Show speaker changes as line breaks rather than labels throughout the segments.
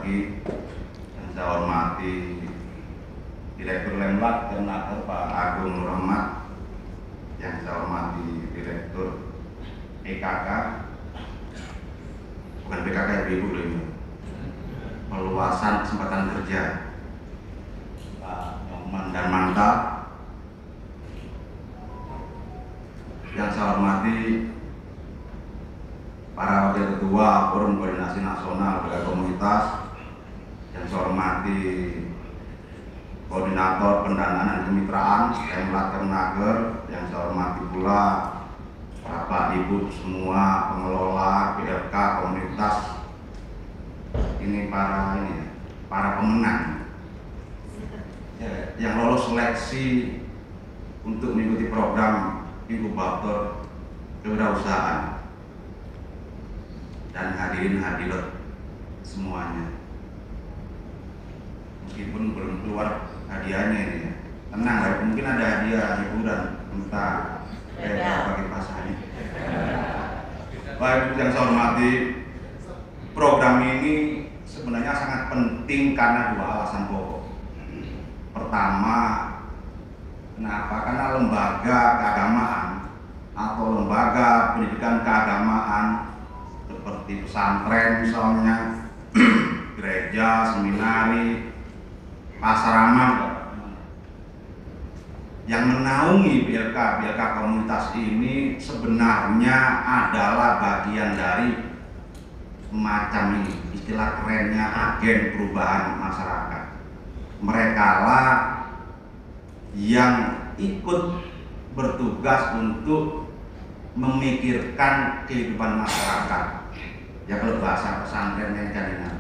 pagi. Yang saya hormati Direktur Lemlat Kemenaker Pak Agung Nur Ahmad, yang saya hormati Direktur PKK, bukan PKK ibu ini, Perluasan Kesempatan Kerja, Pak Nyoman dan Mantap. Yang saya hormati para wakil ketua Forum Koordinasi Nasional Lembaga Komunitas, yang saya hormati Koordinator Pendanaan dan Kemitraan Lemlat Kemenaker, yang saya hormati pula Bapak Ibu semua pengelola PLK komunitas ini, para pemenang yang lolos seleksi untuk mengikuti program inkubator kewirausahaan, dan hadirin hadirat semuanya. Meskipun belum keluar hadiahnya ini ya, tenang ya, mungkin ada hadiah hiburan entah bagi pasangan. Baik, yang saya hormati, program ini sebenarnya sangat penting karena dua alasan pokok. Pertama, kenapa? Karena lembaga keagamaan atau lembaga pendidikan keagamaan seperti pesantren misalnya, gereja, seminari, asrama yang menaungi PLK komunitas ini sebenarnya adalah bagian dari semacam ini, istilah kerennya agen perubahan masyarakat. Mereka lah yang ikut bertugas untuk memikirkan kehidupan masyarakat. Ya kalau bahasa pesantren yang jadinya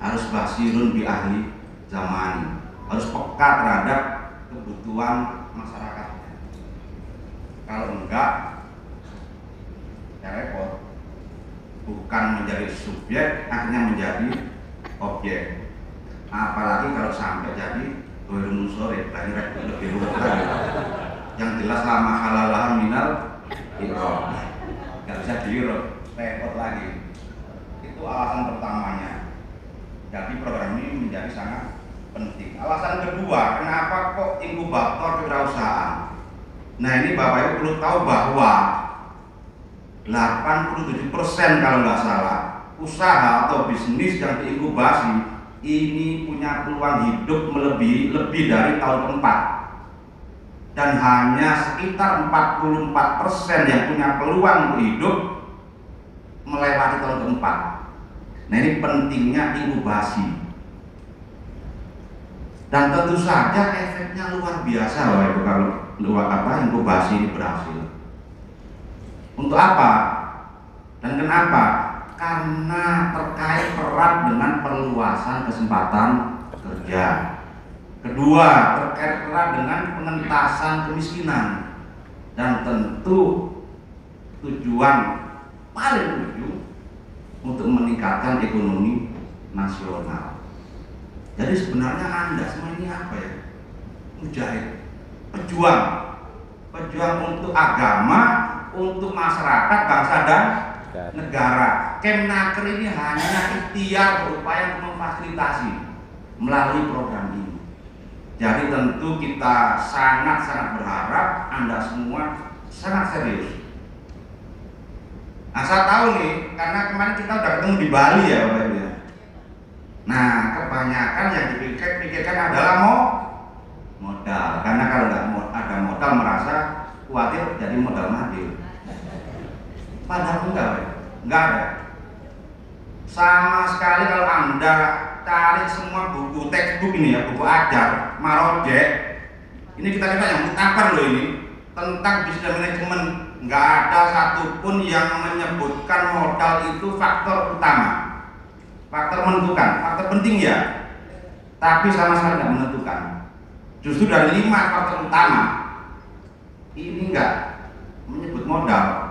harus basirun bi ahli zaman, harus peka terhadap kebutuhan masyarakatnya. Kalau enggak, ya repot. Bukan menjadi subjek, akhirnya menjadi objek. Apalagi kalau sampai jadi ghairun sore, lebih rumit lagi. Yang jelas lama halalah minal iroh, nggak bisa diiroh, repot lagi. Itu alasan pertamanya. Jadi program ini menjadi sangat penting. Alasan kedua, kenapa kok inkubator kewirausahaan? Nah ini Bapak Ibu perlu tahu bahwa 87% kalau nggak salah usaha atau bisnis yang diinkubasi ini punya peluang hidup lebih dari tahun keempat, dan hanya sekitar 44% yang punya peluang untuk hidup melewati tahun keempat. Nah ini pentingnya inkubasi, dan tentu saja efeknya luar biasa Bapak Ibu kalau inkubasi ini berhasil. Untuk apa dan kenapa? Karena terkait erat dengan perluasan kesempatan kerja. Kedua, terkait erat dengan pengentasan kemiskinan, dan tentu tujuan paling ujung untuk meningkatkan ekonomi nasional. Jadi sebenarnya Anda semua ini apa ya? Mujahid, pejuang untuk agama, untuk masyarakat, bangsa dan negara. Kemenaker ini hanya ikhtiar berupaya untuk memfasilitasi melalui program ini. Jadi tentu kita sangat berharap Anda semua sangat serius. Nah saya tahu nih, karena kemarin kita udah ketemu di Bali ya Bapak Ibu. Nah kebanyakan yang dipikirkan adalah modal, karena kalau nggak ada modal merasa khawatir jadi modal mati. Padahal enggak ada. Sama sekali kalau Anda cari semua buku textbook ini ya, buku ajar, marojek, ini kita yang mutakar loh ini tentang bisnis manajemen, nggak ada satupun yang menyebutkan modal itu faktor utama, faktor menentukan, faktor penting ya, tapi sama sekali nggak menentukan. Justru dari 5 faktor utama ini nggak menyebut modal.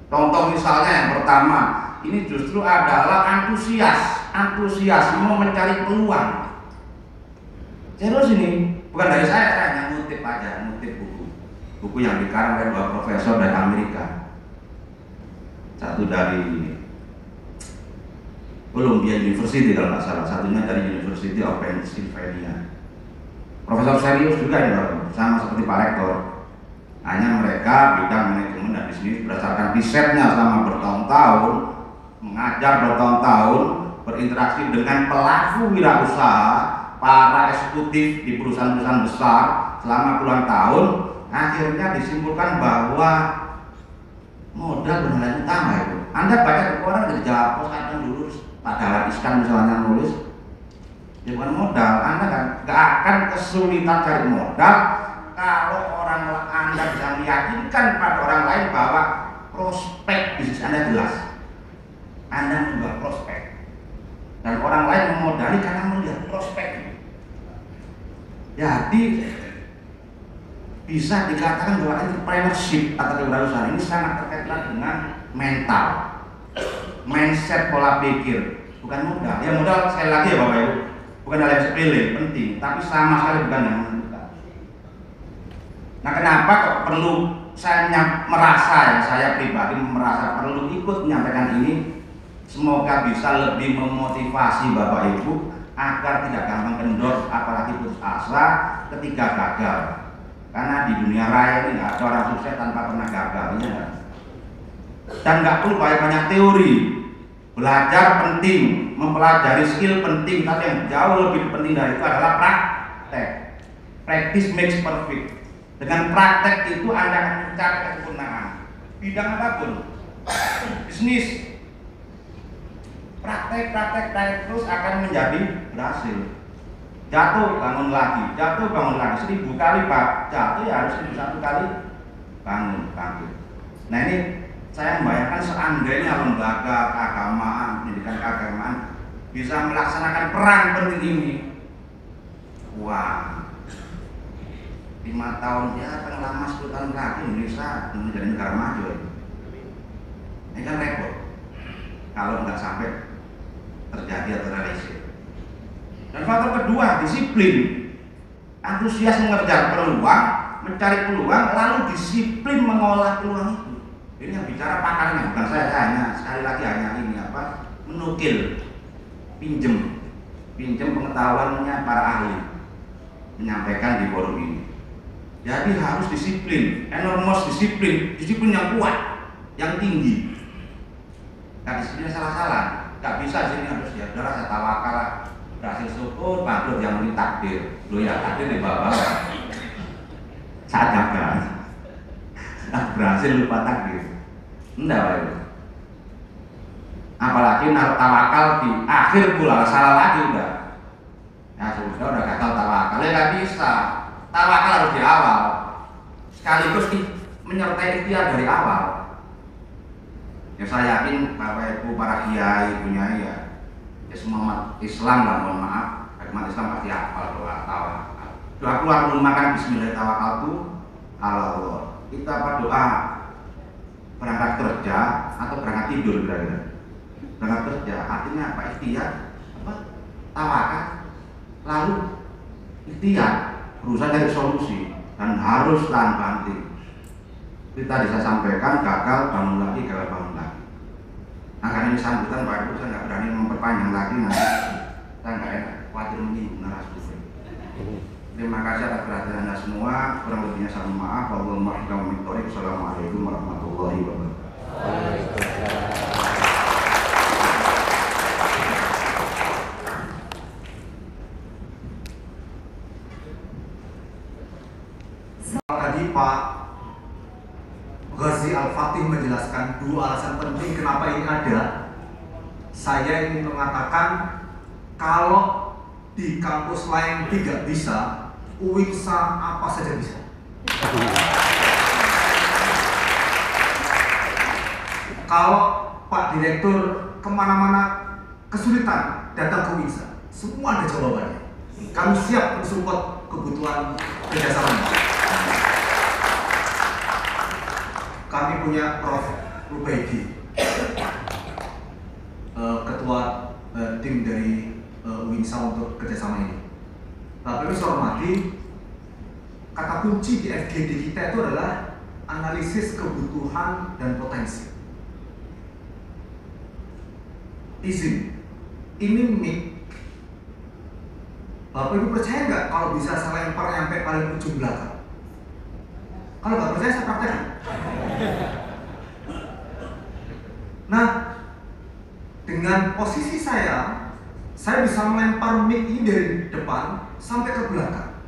Contoh misalnya yang pertama, ini justru adalah antusiasme mencari peluang. Terus ini bukan dari saya hanya ngutip buku yang dikarang oleh 2 profesor dari Amerika. Satu dari Columbia University kalau nggak salah, satunya dari University of Pennsylvania. Profesor serius juga ya, sama seperti Pak Rektor. Hanya mereka bidang manajemen dan bisnis berdasarkan risetnya selama bertahun-tahun, mengajar bertahun-tahun, berinteraksi dengan pelaku wirausaha, para eksekutif di perusahaan-perusahaan besar selama puluhan tahun, akhirnya disimpulkan bahwa modal benar utama itu. Anda baca orang dari Jawa Post kadang dulu Pak Dahlan Iskan misalnya nulis, ya bukan modal. Anda nggak akan kesulitan cari modal kalau Anda bisa meyakinkan pada orang lain bahwa prospek bisnis Anda jelas. Anda membuat prospek dan orang lain memodali karena melihat prospek. Jadi bisa dikatakan bahwa entrepreneurship atau kewirausahaan ini sangat terkait dengan mental, mindset, pola pikir, bukan modal. Ya modal sekali lagi ya Bapak Ibu, bukan hal yang sepele, penting, tapi sama sekali bukan yang menentukan. Nah, kenapa kok perlu saya pribadi merasa perlu ikut menyampaikan ini? Semoga bisa lebih memotivasi Bapak Ibu agar tidak gampang kendor, apalagi putus asa ketika gagal. Karena di dunia raya ini nggak ada orang sukses tanpa pernah gagalnya. Dan nggak perlu banyak teori. Belajar penting, mempelajari skill penting, tapi yang jauh lebih penting dari itu adalah praktek. Practice makes perfect. Dengan praktek itu Anda akan mencapai kesempurnaan. Bidang apapun, bisnis, praktek terus akan menjadi berhasil. Jatuh bangun lagi, 1000 kali Pak jatuh ya harus 1001 kali bangun. Nah ini saya membayangkan seandainya lembaga keagamaan, pendidikan keagamaan bisa melaksanakan peran penting ini, wah 5 tahun ya paling lama 10 tahun lagi Indonesia menjadi negara maju. Ini kan repot kalau nggak sampai terjadi atau realisasi. Dan faktor kedua, disiplin. Antusias mengejar peluang, mencari peluang, lalu disiplin mengolah peluang itu. Ini yang bicara pakarnya, bukan saya hanya sekali lagi hanya ini menukil, pinjem pengetahuannya para ahli menyampaikan di forum ini. Jadi harus disiplin, enormous disiplin yang kuat, yang tinggi. Nah, disiplinnya salah-salah, nggak bisa di sini harus ya udahlah saya tawakal, berhasil syukur, bangkrut yang ini takdir. Lo ya takdir di bawah. Saat gagal, berhasil lupa takdir. Enggak Pak Ibu. Apalagi naruh tawakal di akhir pula salah lagi udah. Ya sudah gagal tawakal, ya nggak bisa. Tawakal harus di awal, sekaligus menyertai ikhtiar dari awal. Ya saya yakin Bapak Ibu para kiai punya ya semua umat Islam lah, mohon maaf, umat Islam pasti hafal doa tawakal. Doa keluar rumah kan Bismillah tawakkaltu ala Allah. Kita berdoa berangkat kerja atau berangkat tidur kira-kira. Berangkat kerja artinya apa? Ikhtiar, tawakal, lalu ikhtiar, berusaha dari solusi dan harus tahan banting. Kita bisa sampaikan gagal bangun lagi, gagal bangun lagi. Nah karena ini sambutan Pak Ibu, saya nggak berani memperpanjang lagi, nanti saya nggak enak, khawatir menyinggung narasumber. Terima kasih atas perhatian Anda semua. Kurang lebihnya saya mohon maaf. Wassalamualaikum warahmatullahi wabarakatuh.
Tadi Pak Ghazi Al-Fatih menjelaskan 2 alasan penting kenapa ini ada. Saya ingin mengatakan kalau di kampus lain tidak bisa, UINSA apa saja bisa. Kalau Pak Direktur kemana-mana kesulitan datang ke UINSA, semua ada jawabannya. Kami siap mensupport kebutuhan kerjasama. Kami punya Prof. Rubaidi, ketua tim dari UINSA untuk kerjasama ini. Tapi saya hormati, kata kunci di FGD kita itu adalah analisis kebutuhan dan potensi. Izin ini mic, Bapak Ibu percaya nggak kalau bisa saya lempar nyampe paling ujung belakang? Kalau nggak percaya saya praktekkan. Nah, dengan posisi saya bisa melempar mic ini dari depan sampai ke belakang.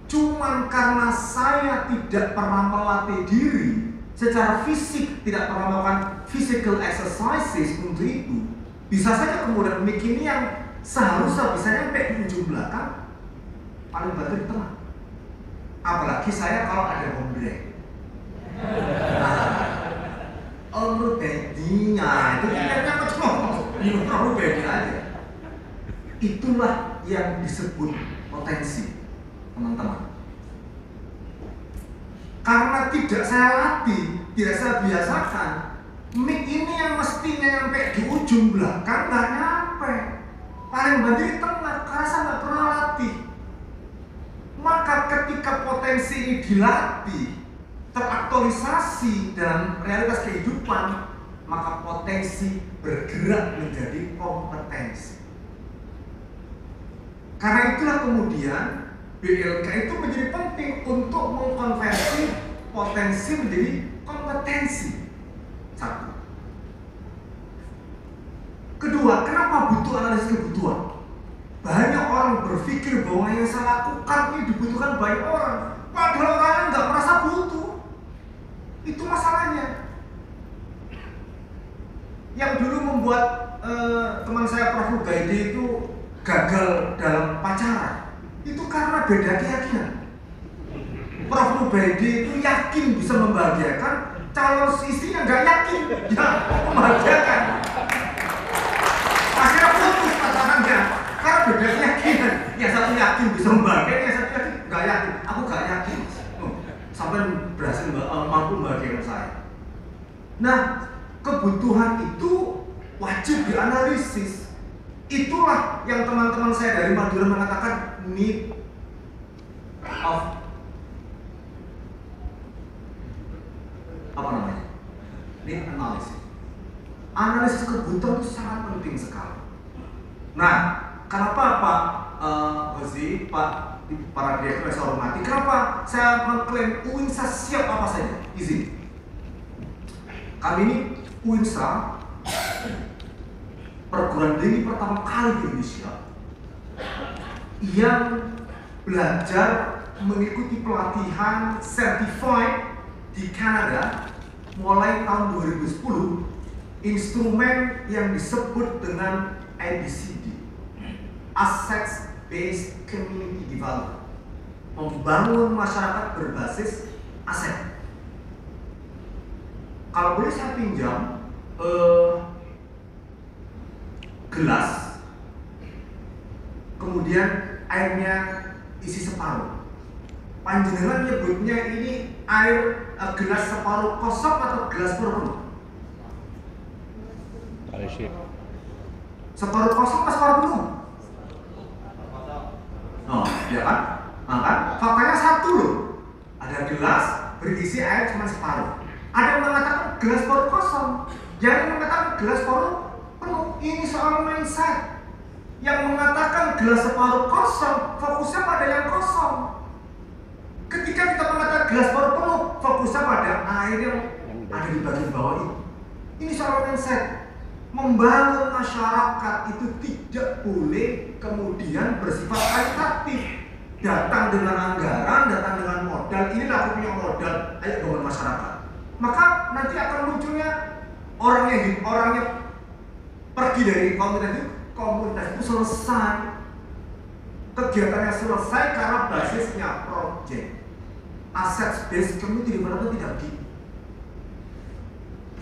Cuman karena saya tidak pernah melatih diri secara fisik, tidak pernah melakukan physical exercises untuk itu, bisa saja kemudian mic ini yang seharusnya bisa nyampe di ujung belakang, paling bantu di tengah. Apalagi saya kalau ada home break. Menurut bedinya itu kayaknya terlalu beda aja. Itulah yang disebut potensi, teman-teman. Karena tidak saya latih, tidak saya biasakan, mic ini yang mestinya nyampe di ujung belakang nggak nyampe, paling bantu di tengah karena saya nggak pernah latih. Maka ketika potensi ini dilatih, teraktualisasi dalam realitas kehidupan, maka potensi bergerak menjadi kompetensi. Karena itulah kemudian BLK itu menjadi penting untuk mengkonversi potensi menjadi kompetensi. Satu. Kedua, kenapa butuh analisis kebutuhan? Banyak orang berpikir bahwa yang saya lakukan ini dibutuhkan banyak orang, padahal orang nggak merasa butuh. Itu masalahnya. Yang dulu membuat teman saya Prof. Rubaidi itu gagal dalam pacaran, itu karena beda keyakinan. Prof. Rubaidi itu yakin bisa membahagiakan, calon istrinya nggak yakin dia membahagiakan. Akhirnya putus pacarannya karena beda keyakinan. Yang satu yakin bisa membahagiakan, yang satu yakin nggak yakin. Aku nggak yakin. Sampai berhasil mampu membahagiakan saya. Nah, kebutuhan itu wajib dianalisis. Itulah yang teman-teman saya dari Madura mengatakan need of need analysis. Analisis kebutuhan itu sangat penting sekali. Nah, kenapa Pak Hozi, para direktur saya hormati, kenapa saya mengklaim UINSA siap apa saja? Izin. Kami ini UINSA perguruan tinggi pertama kali di Indonesia yang belajar mengikuti pelatihan certified di Kanada mulai tahun 2010, instrumen yang disebut dengan ABCD, Assets Based Community Development, membangun masyarakat berbasis aset. Kalau boleh saya pinjam gelas, kemudian airnya isi separuh. Panjenengan nyebutnya ini air gelas separuh kosong atau gelas penuh? Separuh kosong atau separuh penuh? Oh, ya kan? Maka faktanya satu loh. Ada gelas berisi air cuma separuh. Ada yang mengatakan gelas separuh kosong, yang mengatakan gelas separuh penuh. Ini soal mindset. Yang mengatakan gelas separuh kosong, fokusnya pada yang kosong. Ketika kita mengatakan gelas separuh penuh, fokusnya pada air yang ada di bagian bawah ini. Ini soal mindset. Membangun masyarakat itu tidak boleh kemudian bersifat kualitatif. Datang dengan anggaran, datang dengan modal. Inilah aku punya modal, ayo bangun masyarakat. Maka nanti akan munculnya orang yang pergi dari komunitas itu selesai. Kegiatannya selesai karena basisnya project. Asset based community development tidak gitu.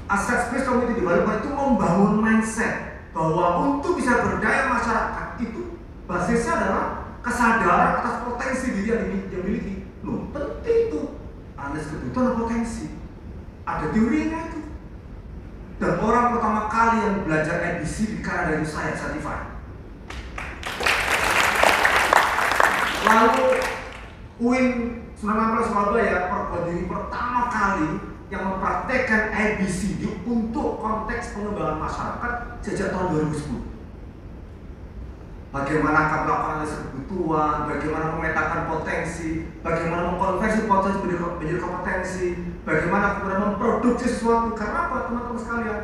Asset based community development itu membangun mindset bahwa untuk bisa berdaya masyarakat itu basisnya adalah kesadaran atas potensi diri yang dimiliki. Loh, penting itu. Analisis kebutuhan potensi. Ada teorinya itu. Dan orang pertama kali yang belajar ABC di Kanada itu saya certified. Lalu UIN Sunan Ampel Surabaya perguruan tinggi pertama kali yang mempraktekkan ABCD untuk konteks pengembangan masyarakat sejak tahun 2010. bagaimana melakukan analisis kebutuhan, bagaimana memetakan potensi, bagaimana mengkonversi potensi menjadi kompetensi, bagaimana kemudian memproduksi sesuatu. Karena apa teman-teman sekalian?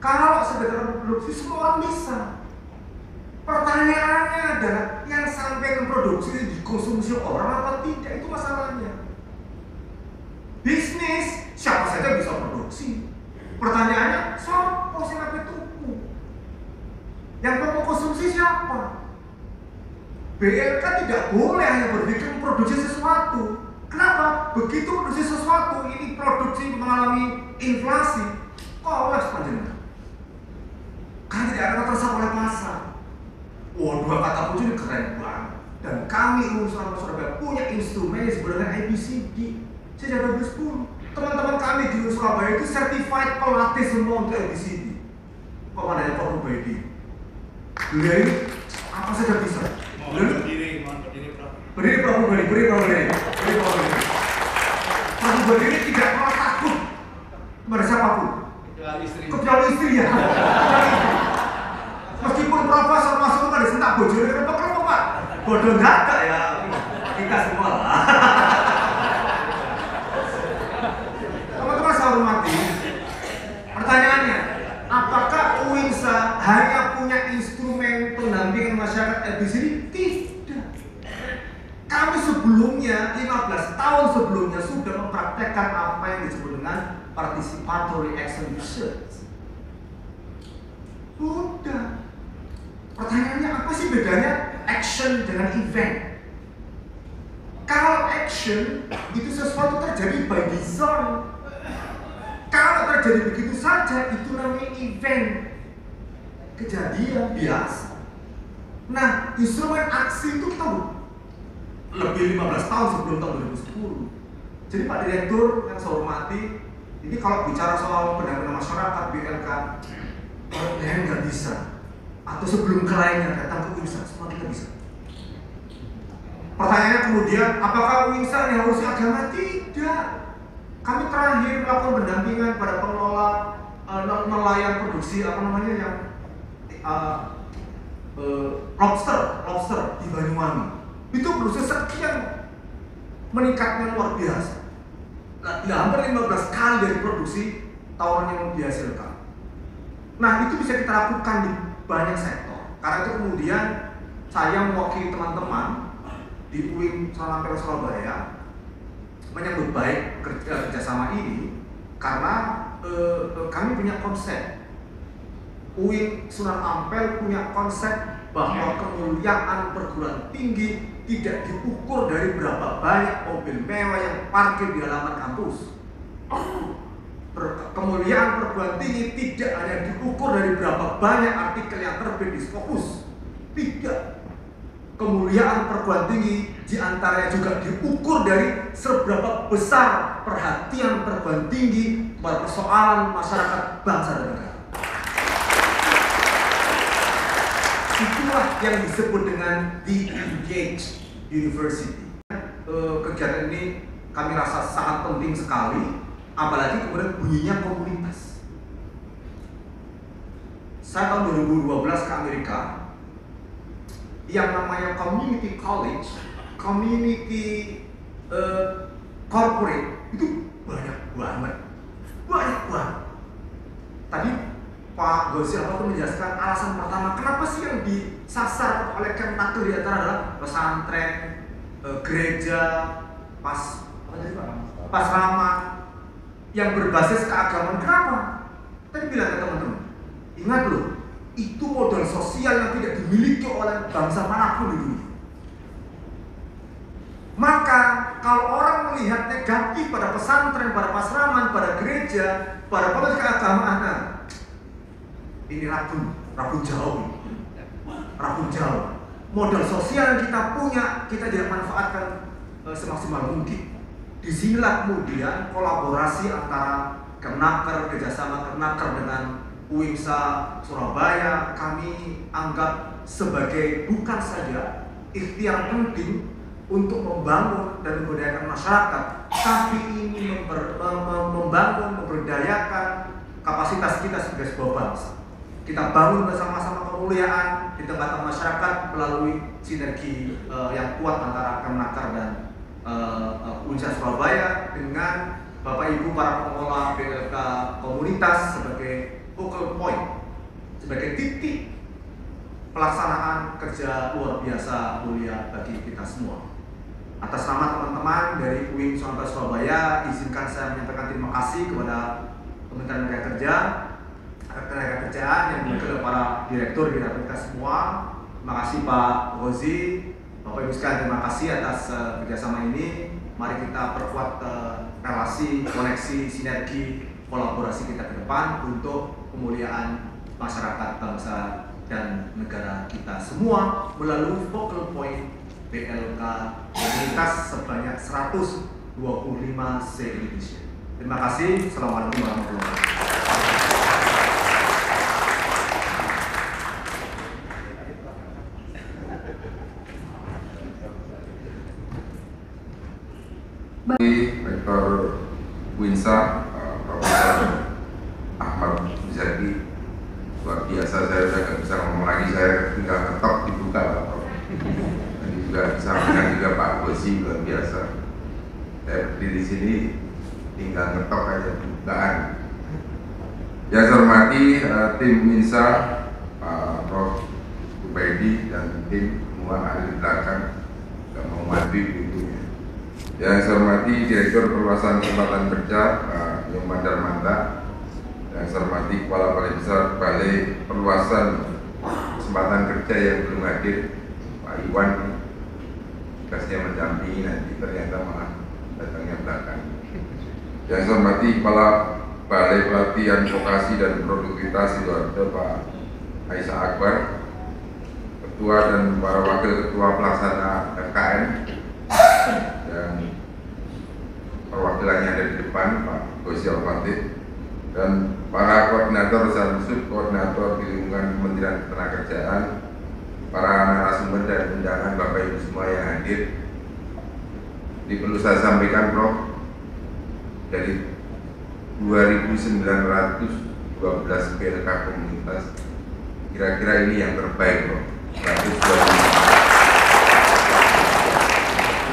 Kalau sekedar memproduksi semua orang bisa. Pertanyaannya adalah yang sampai memproduksi dikonsumsi orang atau tidak, itu masalahnya. Bisnis siapa saja bisa produksi. Pertanyaannya, siapa sih yang tuku? Yang mau konsumsi siapa? BLK tidak boleh hanya berpikir memproduksi sesuatu. Kenapa? Begitu produksi sesuatu, ini produksi mengalami inflasi, kolaps panjenengan. Karena tidak akan terserap oleh pasar. Wah, dua kata kunci ini keren banget. Dan kami urusan Surabaya punya instrumen yang sebenarnya ABCD. Sejak 2010, teman-teman kami di Surabaya itu certified pelatih semua untuk ABCD. Komandannya Pak Rubaidi. Beliau ini apa saja bisa. Berdiri Pak Rubaidi, berdiri Pak Rubaidi. Pak Rubaidi ini tidak pernah takut kepada siapapun. Kecuali istri ya. Meskipun profesor masuk ada sentak bojone kelompok Pak. Bodoh enggak ya. Kita semua lah. Teman-teman saya hormati. Pertanyaannya, apakah UINSA hanya punya instrumen pendampingan masyarakat ABCD? Tidak. Kami sebelumnya, 15 tahun sebelumnya sudah mempraktekkan apa yang disebut dengan participatory action research. Udah. Pertanyaannya apa sih bedanya action dengan event? Kalau action itu sesuatu terjadi by design. Kalau terjadi begitu saja itu namanya event, kejadian biasa. Nah, instrumen aksi itu tahu lebih 15 tahun sebelum tahun 2010. Jadi Pak Direktur yang saya hormati, ini kalau bicara soal pendampingan masyarakat BLK, yang nggak bisa. Atau sebelum kliennya datang ke UINSA, semua kita bisa. Pertanyaannya kemudian, apakah UINSA yang harusnya agama? Tidak. Kami terakhir melakukan pendampingan pada pengelola nelayan produksi yang lobster di Banyuwangi. Itu produksi sekian meningkatnya luar biasa. Hampir 15 kali dari produksi tahunan yang dihasilkan. Nah, itu bisa kita lakukan di banyak sektor. Karena itu kemudian saya mewakili teman-teman di UIN Surabaya menyambut baik kerjasama ini karena kami punya konsep. UIN Sunan Ampel punya konsep bahwa kemuliaan perguruan tinggi tidak diukur dari berapa banyak mobil mewah yang parkir di halaman kampus. Kemuliaan perguruan tinggi tidak hanya diukur dari berapa banyak artikel yang terbit di Scopus. Tidak. Kemuliaan perguruan tinggi diantaranya juga diukur dari seberapa besar perhatian perguruan tinggi pada persoalan masyarakat bangsa dan negara. Itulah yang disebut dengan the engaged university. Kegiatan ini kami rasa sangat penting sekali. Apalagi kemudian bunyinya komunitas. Saya tahun 2012 ke Amerika, yang namanya community college, community corporate itu banyak banget. Tadi Pak Gosir menjelaskan alasan pertama kenapa sih yang disasar oleh Kemnaker di antara adalah pesantren, gereja, pasraman yang berbasis keagamaan. Kenapa? Tadi bilang ke teman-teman, ingat loh, itu modal sosial yang tidak dimiliki oleh bangsa manapun di dunia. Maka kalau orang melihat negatif pada pesantren, pada pasraman, pada gereja, pada pemilik keagamaan, nah, ini ragu jauh. Modal sosial yang kita punya, kita tidak manfaatkan semaksimal mungkin. Disinilah kemudian kolaborasi antara Kemnaker, kerjasama Kemnaker dengan UINSA Surabaya kami anggap sebagai bukan saja ikhtiar penting untuk membangun dan memberdayakan masyarakat, tapi ini membangun, memberdayakan kapasitas kita sebagai sebuah bangsa. Kita bangun bersama-sama kemuliaan, di tingkatan masyarakat melalui sinergi yang kuat antara Kemenaker dan Uinsa Surabaya dengan Bapak Ibu para pengelola BLK komunitas sebagai focal point, sebagai titik pelaksanaan kerja luar biasa mulia bagi kita semua. Atas nama teman-teman dari UIN Sonata Surabaya, izinkan saya menyampaikan terima kasih kepada Kementerian Tenaga Kerjaan yang juga para direktur kita semua. Terima kasih Pak Rozi, Bapak Ibu sekalian, terima kasih atas kerjasama ini. Mari kita perkuat relasi, koneksi, sinergi, kolaborasi kita ke depan untuk kemuliaan masyarakat, bangsa, dan negara kita semua melalui focal point BLK komunitas sebanyak 125 se-Indonesia. Terima kasih. Assalamualaikum warahmatullahi wabarakatuh.
Rektor Uinsa, Profesor Ahmad Muzaki, luar biasa. Saya sudah nggak bisa ngomong lagi, saya tinggal ngetok dibuka Pak Prof. Tadi juga disampaikan juga Pak Gosi, luar biasa. Saya berdiri di sini tinggal ngetok aja bukaan. Yang saya hormati tim Uinsa, Pak Prof Ubaidi dan tim semua ada di belakang, nggak mau maju gitu. Yang saya hormati Direktur Perluasan Kesempatan Kerja Pak Nyoman Darmanta, yang saya hormati Kepala Balai Besar Balai Perluasan Kesempatan Kerja yang belum hadir, Pak Iwan, tugasnya mendampingi, nanti ternyata malah datangnya belakang. Yang saya hormati Kepala Balai Pelatihan Vokasi dan Produktivitas Sidoarjo Pak Aisyah Akbar, Ketua dan para Wakil Ketua Pelaksana FKN, yang perwakilannya ada di depan, Pak Gosi Al-Fatih, dan para koordinator Sarsut, koordinator di lingkungan Kementerian Ketenagakerjaan, para narasumber dan undangan Bapak Ibu semua yang hadir. Ini perlu saya sampaikan, Prof, dari 2.912 BLK komunitas, kira-kira ini yang terbaik, Prof. 125.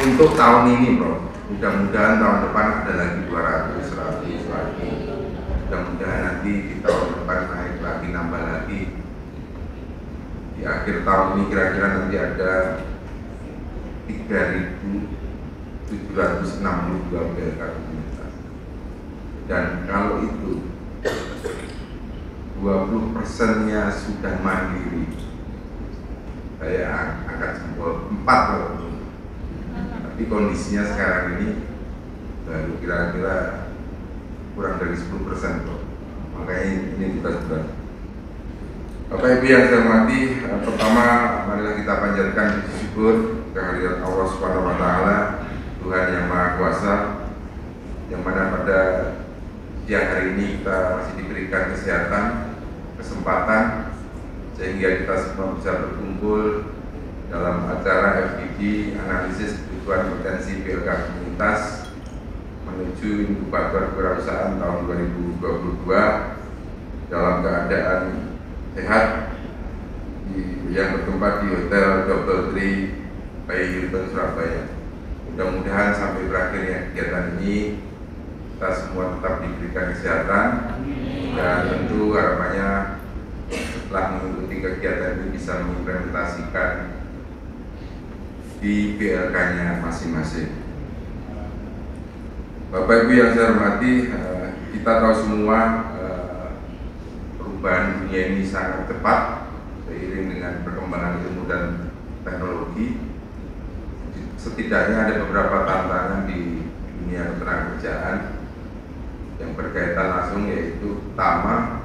Untuk tahun ini, Bro, mudah-mudahan tahun depan ada lagi 200, 100 lagi. Mudah-mudahan nanti di tahun depan naik lagi, nambah lagi. Di akhir tahun ini kira-kira nanti ada 3.762 BLK komunitas. Dan kalau itu 20%-nya sudah mandiri, saya angkat jempol 4 loh. Tapi kondisinya sekarang ini baru kira-kira kurang dari 10%, Bro. Makanya ini kita sudah. Bapak Ibu yang saya hormati, pertama marilah kita panjatkan puji syukur kehadirat Allah Subhanahu wa taala, Tuhan yang Maha Kuasa, yang mana pada siang hari ini kita masih diberikan kesehatan, kesempatan sehingga kita semua bisa berkumpul dalam acara FGD analisis kebutuhan potensi BLK komunitas menuju inkubator kewirausahaan tahun 2022 dalam keadaan sehat yang bertempat di Hotel Double Tree by Hilton Surabaya. Mudah-mudahan sampai berakhirnya kegiatan ini kita semua tetap diberikan kesehatan dan tentu harapannya setelah mengikuti kegiatan ini bisa mengimplementasikan di BLK-nya masing-masing. Bapak Ibu yang saya hormati, kita tahu semua perubahan dunia ini sangat cepat seiring dengan perkembangan ilmu dan teknologi. Setidaknya ada beberapa tantangan di dunia ketenagakerjaan yang berkaitan langsung, yaitu pertama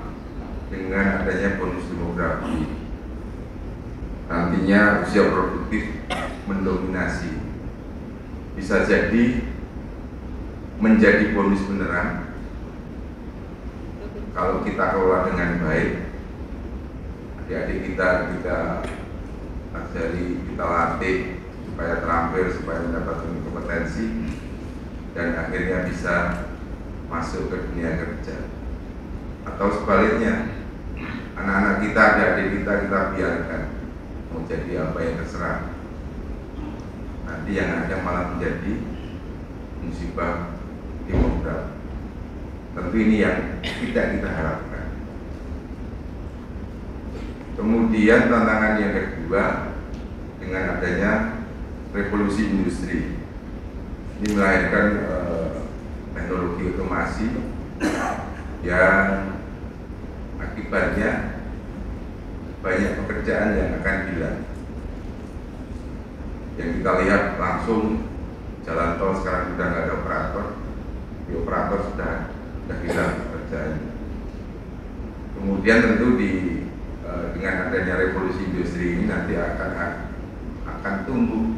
dengan adanya bonus demografi. Nantinya usia produktif mendominasi, bisa jadi menjadi bonus beneran kalau kita kelola dengan baik. Adik-adik kita ajari, kita latih supaya terampil, supaya mendapatkan kompetensi dan akhirnya bisa masuk ke dunia kerja. Atau sebaliknya, anak-anak kita, adik-adik kita biarkan mau jadi apa yang terserah. Nanti yang ada malah menjadi musibah demokrat. Tentu ini yang tidak kita harapkan. Kemudian tantangan yang kedua, dengan adanya revolusi industri, ini melahirkan teknologi otomasi yang akibatnya banyak pekerjaan yang akan hilang. Yang kita lihat langsung, jalan tol sekarang sudah nggak ada operator, di operator sudah hilang pekerjaannya. Kemudian tentu dengan adanya revolusi industri ini nanti akan tumbuh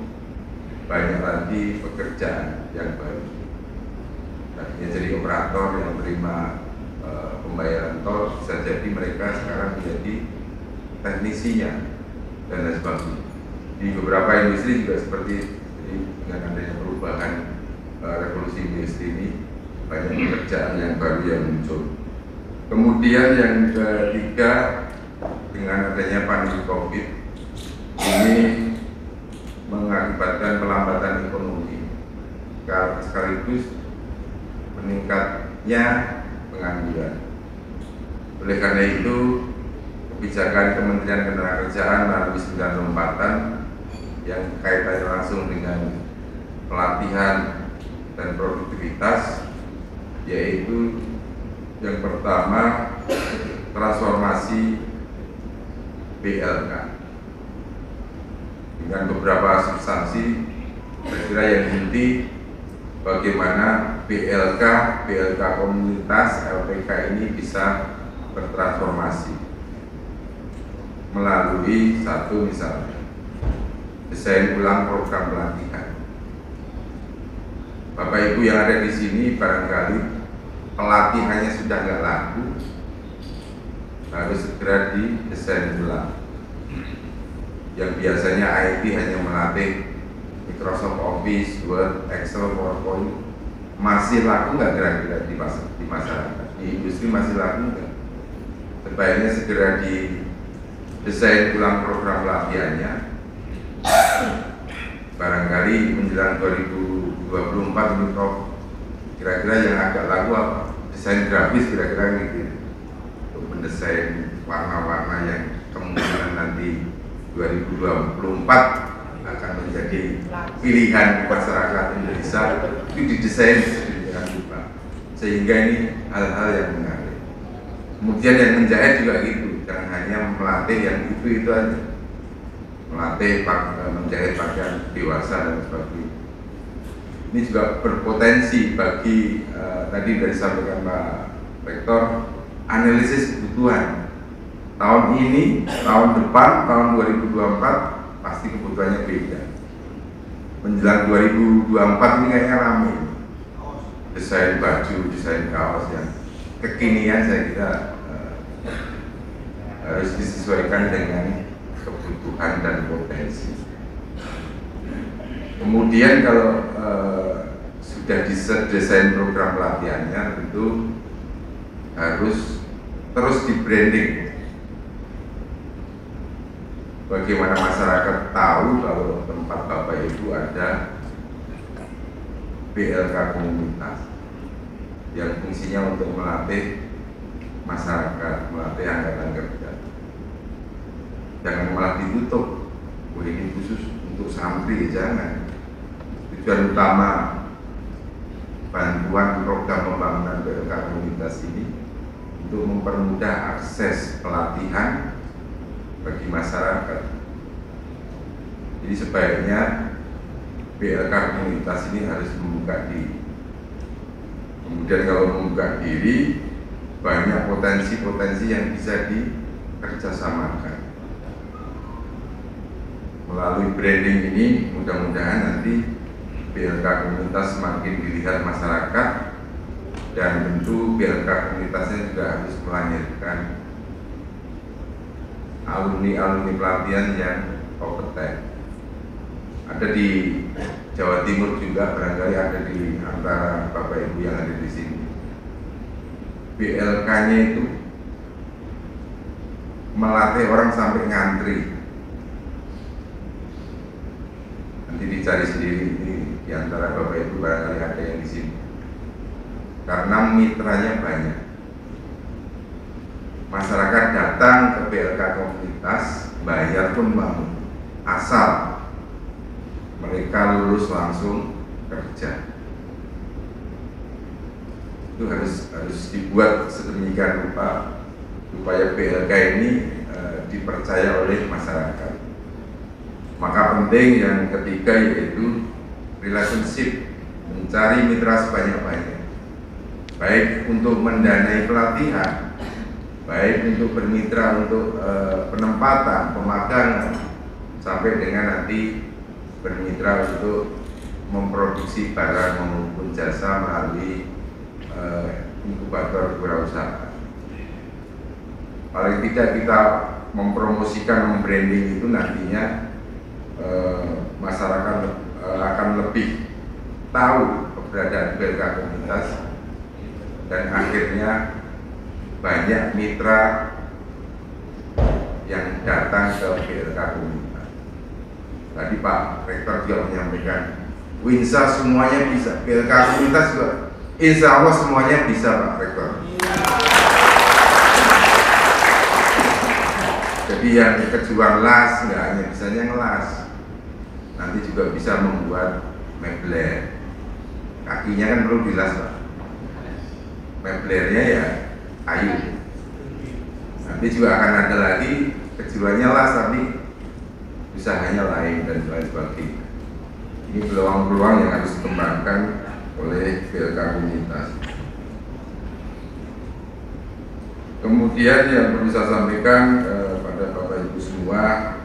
banyak lagi pekerjaan yang baru. Artinya jadi operator yang menerima pembayaran tol, bisa jadi mereka sekarang menjadi teknisinya dan lain sebagainya. Di beberapa industri juga seperti jadi dengan adanya perubahan revolusi industri ini, banyak pekerjaan yang baru yang muncul. Kemudian yang ketiga, dengan adanya pandemi COVID ini mengakibatkan pelambatan ekonomi sekaligus meningkatnya pengangguran. Oleh karena itu, kebijakan Kementerian Ketenagakerjaan melalui 9 lompatan yang kaitannya langsung dengan pelatihan dan produktivitas, yaitu yang pertama transformasi BLK dengan beberapa substansi. Kira-kira yang inti bagaimana BLK komunitas LPK ini bisa bertransformasi melalui satu misalnya desain ulang program pelatihan. Bapak Ibu yang ada di sini barangkali pelatihannya sudah nggak laku, harus segera didesain ulang. Yang biasanya IT hanya melatih Microsoft Office, Word, Excel, PowerPoint, masih laku nggak kira-kira di masyarakat? Di industri masih laku nggak? Sebaiknya segera didesain ulang program pelatihannya. Barangkali menjelang 2024 ini kira-kira yang agak laku apa? Desain grafis kira-kira gitu, untuk mendesain warna-warna yang kemungkinan nanti 2024 akan menjadi pilihan masyarakat Indonesia, itu didesain sedemikian rupa sehingga ini hal-hal yang menarik. Kemudian yang menjahit juga gitu, jangan hanya melatih yang itu aja, melatih menjahit pakaian dewasa dan sebagainya. Ini juga berpotensi bagi tadi dari sampaikan Pak Rektor, analisis kebutuhan tahun ini, tahun depan, tahun 2024 pasti kebutuhannya beda. Menjelang 2024 ini kayaknya ramai desain baju, desain kaos yang kekinian, saya kira harus disesuaikan dengan kebutuhan dan potensi. Kemudian kalau sudah didesain program pelatihannya, tentu harus terus di branding. Bagaimana masyarakat tahu kalau tempat Bapak Ibu ada BLK komunitas yang fungsinya untuk melatih masyarakat, melatih angkatan kerja. Jangan malah ditutup, ini khusus untuk santri, jangan. Tujuan utama bantuan program pembangunan BLK komunitas ini untuk mempermudah akses pelatihan bagi masyarakat. Jadi sebaiknya BLK komunitas ini harus membuka diri. Kemudian kalau membuka diri, banyak potensi-potensi yang bisa dikerjasamakan. Melalui branding ini, mudah-mudahan nanti BLK komunitas semakin dilihat masyarakat, dan tentu BLK komunitasnya juga harus melahirkan alumni-alumni pelatihan yang kompeten. Ada di Jawa Timur juga, barangkali ada di antara Bapak Ibu yang ada di sini. BLK-nya itu melatih orang sampai ngantri Nanti dicari sendiri ini di antara Bapak Ibu barangkali ada yang di sini. Karena mitranya banyak. Masyarakat datang ke BLK komunitas, bayar pun mau, asal mereka lulus langsung kerja. Itu harus dibuat sedemikian rupa supaya BLK ini dipercaya oleh masyarakat. Maka penting yang ketiga yaitu relationship, mencari mitra sebanyak-banyak, baik untuk mendanai pelatihan, baik untuk bermitra untuk penempatan, pemagangan, sampai dengan nanti bermitra untuk memproduksi barang maupun jasa melalui inkubator wirausaha. Paling tidak kita mempromosikan, membranding itu nantinya masyarakat akan lebih tahu keberadaan BLK komunitas dan akhirnya banyak mitra yang datang ke BLK komunitas. Tadi Pak Rektor juga menyampaikan, WINSA semuanya bisa, BLK komunitas juga insya Allah semuanya bisa Pak Rektor. Jadi yang kejuang las nggak hanya bisanya ngelas, nanti juga bisa membuat mebler. Kakinya kan perlu dilas Pak. Meblernya ya kayu. Nanti juga akan ada lagi kejuannya las tapi usahanya lain dan lain sebagainya. Ini peluang-peluang yang harus dikembangkan oleh BLK komunitas. Kemudian yang perlu saya sampaikan pada Bapak Ibu semua,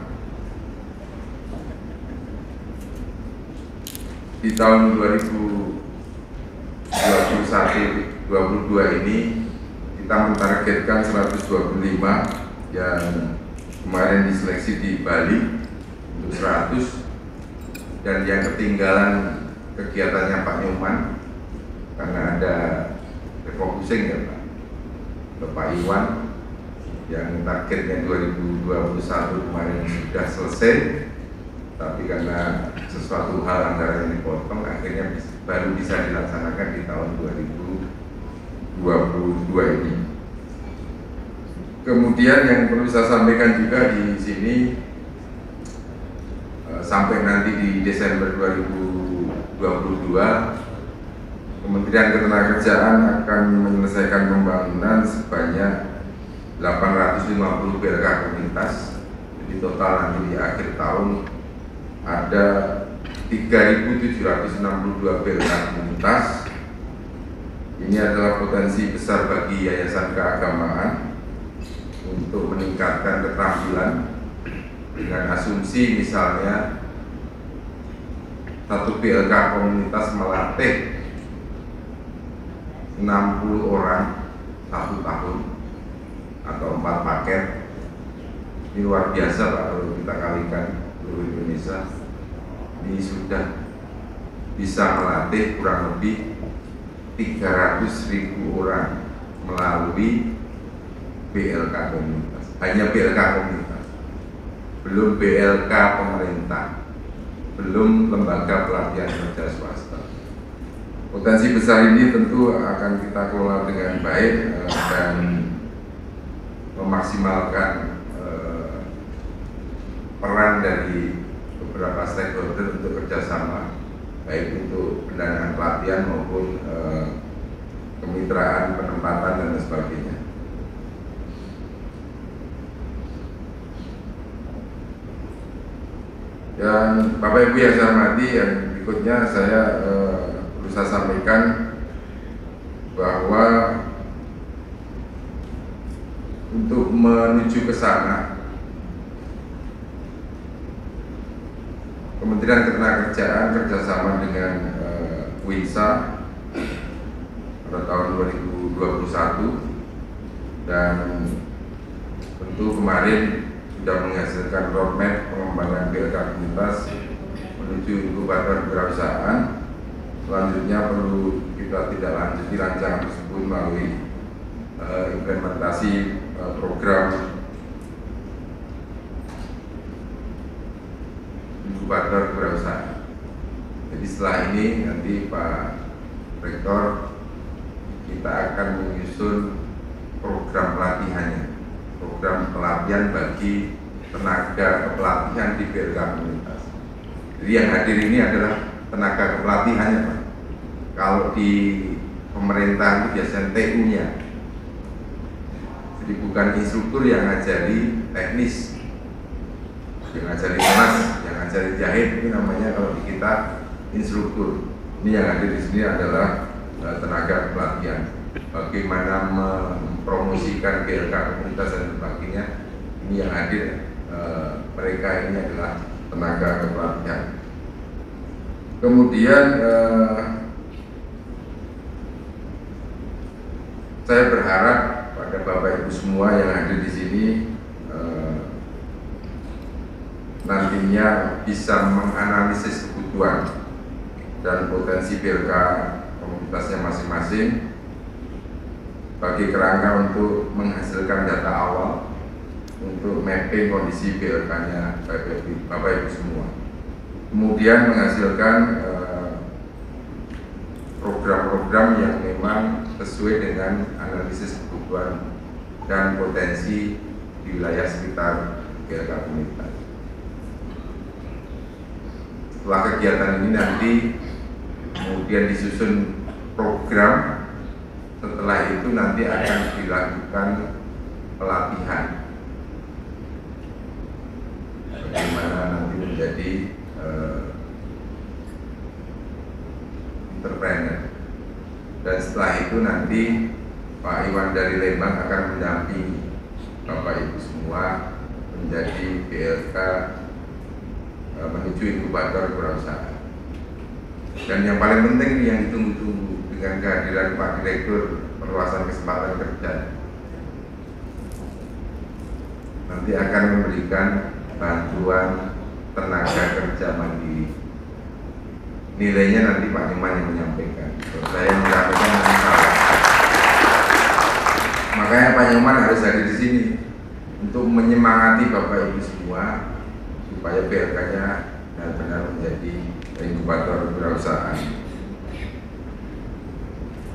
di tahun 2021-22 ini kita mentargetkan 125 yang kemarin diseleksi di Bali untuk 100, dan yang ketinggalan kegiatannya Pak Nyoman karena ada refocusing ya Pak, ke Pak Iwan yang targetnya 2021 kemarin sudah selesai, tapi karena sesuatu hal anggaran yang dipotong akhirnya baru bisa dilaksanakan di tahun 2022 ini. Kemudian yang perlu saya sampaikan juga di sini, sampai nanti di Desember 2022 Kementerian Ketenagakerjaan akan menyelesaikan pembangunan sebanyak 850 BLK komunitas. Jadi total nanti di akhir tahun ada 3.762 BLK komunitas. Ini adalah potensi besar bagi yayasan keagamaan untuk meningkatkan keterampilan, dengan asumsi misalnya satu BLK komunitas melatih 60 orang 1 tahun atau 4 paket. Ini luar biasa Pak, kalau kita kalikan seluruh Indonesia, ini sudah bisa melatih kurang lebih 300.000 orang melalui BLK komunitas. Hanya BLK komunitas, belum BLK pemerintah, belum lembaga pelatihan kerja swasta. Potensi besar ini tentu akan kita kelola dengan baik dan memaksimalkan peran dari beberapa stakeholder untuk kerjasama, baik untuk pendanaan pelatihan maupun kemitraan, penempatan dan sebagainya. Dan Bapak Ibu yang saya hormati, yang berikutnya saya berusaha sampaikan bahwa untuk menuju ke sana, Kementerian Ketenagakerjaan kerjasama dengan WINSA pada tahun 2021, dan tentu kemarin sudah menghasilkan roadmap pengembangan BLK komunitas menuju inkubator kewirausahaan. Selanjutnya perlu kita tidak lanjuti rancangan tersebut melalui implementasi program inkubator kewirausahaan. Jadi setelah ini nanti Pak Rektor kita akan menyusun program pelatihannya, program pelatihan bagi tenaga kepelatihan di BLK komunitas. Jadi yang hadir ini adalah tenaga kepelatihannya, Pak. Kalau di pemerintah itu biasanya TU-nya. Jadi bukan instruktur yang ngajari teknis, yang ngajari kelas, yang ngajari jahit, itu namanya kalau di kita instruktur. Ini yang hadir di sini adalah tenaga pelatihan. Bagaimana mempromosikan BLK komunitas dan sebagainya, ini yang hadir. Mereka ini adalah tenaga kepelatihan. Kemudian saya berharap pada Bapak Ibu semua yang ada di sini nantinya bisa menganalisis kebutuhan dan potensi BLK komunitasnya masing-masing bagi kerangka untuk menghasilkan data awal untuk mapping kondisi BLK-nya Bapak Ibu semua. Kemudian menghasilkan program-program yang memang sesuai dengan analisis kebutuhan dan potensi di wilayah sekitar BLK komunitas. Setelah kegiatan ini nanti kemudian disusun program, setelah itu nanti akan dilakukan pelatihan bagaimana nanti menjadi entrepreneur. Dan setelah itu nanti Pak Iwan dari Lembang akan mendampingi Bapak Ibu semua menjadi BLK menuju inkubator wirausaha. Dan yang paling penting yang ditunggu-tunggu dengan kehadiran Pak Direktur perluasan kesempatan kerja, nanti akan memberikan bantuan tenaga kerja mandiri. Nilainya nanti Pak Nyoman yang menyampaikan. Kalau saya menyampaikan nanti salah. Makanya Pak Nyoman harus hadir di sini untuk menyemangati Bapak Ibu semua supaya BLK-nya benar-benar menjadi inkubator wirausaha.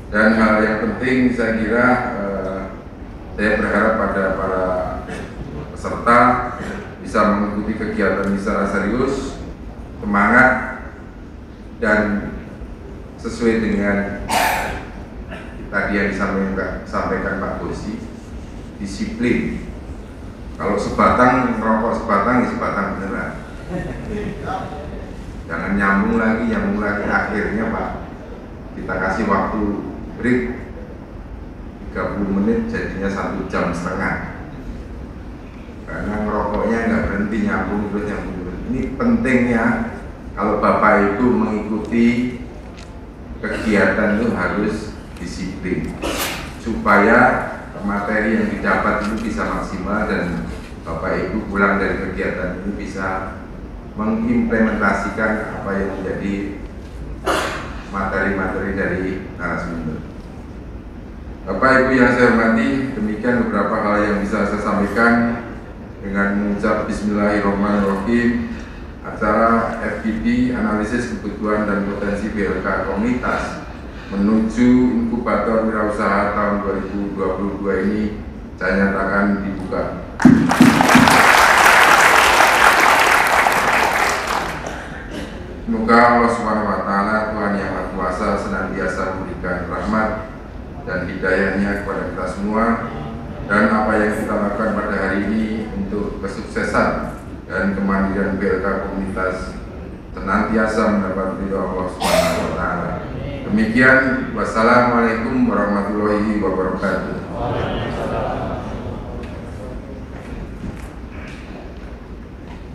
Dan hal yang penting saya kira saya berharap pada para peserta bisa mengikuti kegiatan secara serius, semangat, dan sesuai dengan tadi yang disampaikan Pak Bosi, disiplin. Kalau sebatang merokok sebatang, ya sebatang beneran. Jangan nyambung lagi, akhirnya Pak kita kasih waktu break 30 menit jadinya 1,5 jam. Karena ngerokoknya nggak berhenti, nyambung terus. Ini pentingnya kalau Bapak Ibu mengikuti kegiatan itu harus disiplin supaya materi yang didapat itu bisa maksimal dan Bapak Ibu pulang dari kegiatan ini bisa mengimplementasikan apa yang menjadi materi-materi dari narasumber. Bapak Ibu yang saya hormati, demikian beberapa hal yang bisa saya sampaikan dengan mengucap Bismillahirrahmanirrahim. Acara FGD analisis kebutuhan dan potensi BLK komunitas menuju inkubator wirausaha tahun 2022 ini saya nyatakan dibuka. Semoga Allah Subhanahu wa Ta'ala, Tuhan yang Maha Kuasa, senantiasa memberikan rahmat dan hidayahnya kepada kita semua, dan apa yang kita lakukan pada hari ini untuk kesuksesan dan kemandirian BLK komunitas senantiasa mendapat ridho Allah Subhanahu wa Ta'ala. Demikian, wassalamualaikum warahmatullahi wabarakatuh.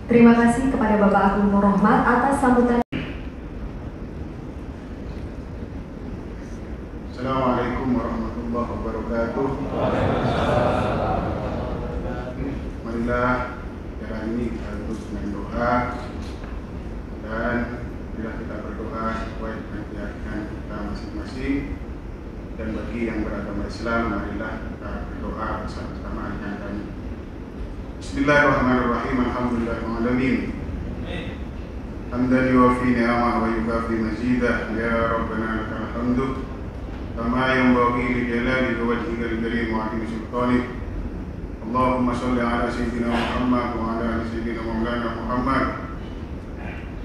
Terima kasih kepada Bapak Agung Nur Rohmat atas sambutan.
Assalamualaikum warahmatullahi wabarakatuh. Marilah pada ini kita terus dengan doa, dan bila kita berdoa sesuai dengan keyakinan kita masing-masing, dan bagi yang beragama Islam marilah kita berdoa bersama-sama dengan kami. Bismillahirrahmanirrahim. Alhamdulillahirrahmanirrahim. حمدا يوفي نعمه ويكافئ مزيده يا ربنا لك الحمد كما ينبغي لجلال وجهك الكريم وعظيم سلطانك. اللهم صل على سيدنا محمد وعلى ال سيدنا مولانا محمد.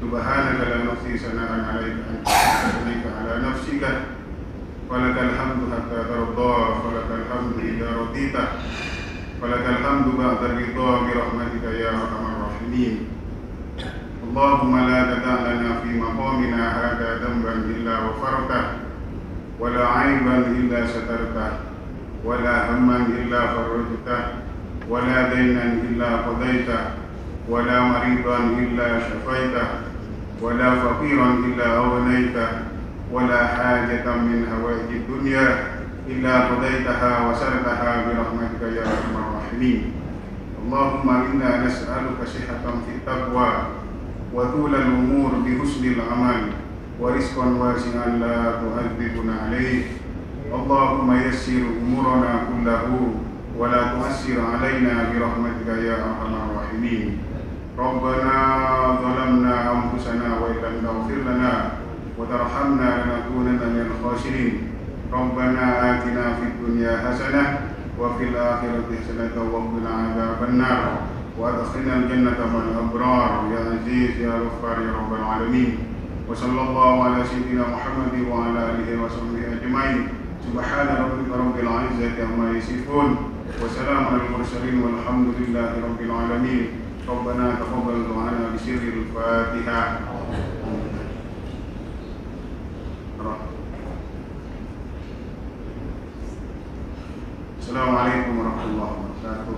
سبحانك لا نحصي ثناء عليك انت اثنيت على نفسك ولك الحمد حتى ترضى ولك الحمد اذا رضيت ولك الحمد بعد الرضا برحمتك يا ارحم الراحمين. اللهم لا تدع لنا في مقامنا هذا ذنبا الا غفرته ولا عيبا الا سترته ولا هما الا فرجته ولا دينا الا قضيته ولا مريضا الا شفيته ولا فقيرا الا اغنيته ولا حاجة من هوائج الدنيا إلا قضيتها وسرتها برحمتك يا أرحم الراحمين. اللهم إنا نسألك صحة في التقوى وطول الأمور بحسن العمل ورزقا واسعا لا تؤذبنا عليه. اللهم يسر أمورنا كله ولا تؤثر علينا برحمتك يا أرحم الراحمين. ربنا ظلمنا أنفسنا وإن لم تغفر لنا وترحمنا لنكونن من الخاسرين. ربنا آتنا في الدنيا حسنة وفي الآخرة حسنة وقنا عذاب النار وأدخلنا الجنة مع الأبرار يا عزيز يا غفار يا رب العالمين. وصلى الله على سيدنا محمد وعلى آله وصحبه أجمعين. سبحان ربك رب العزة عما يصفون وسلام على المرسلين والحمد لله رب العالمين. ربنا تقبل دعانا بسر الفاتحة. Assalamualaikum warahmatullahi wabarakatuh.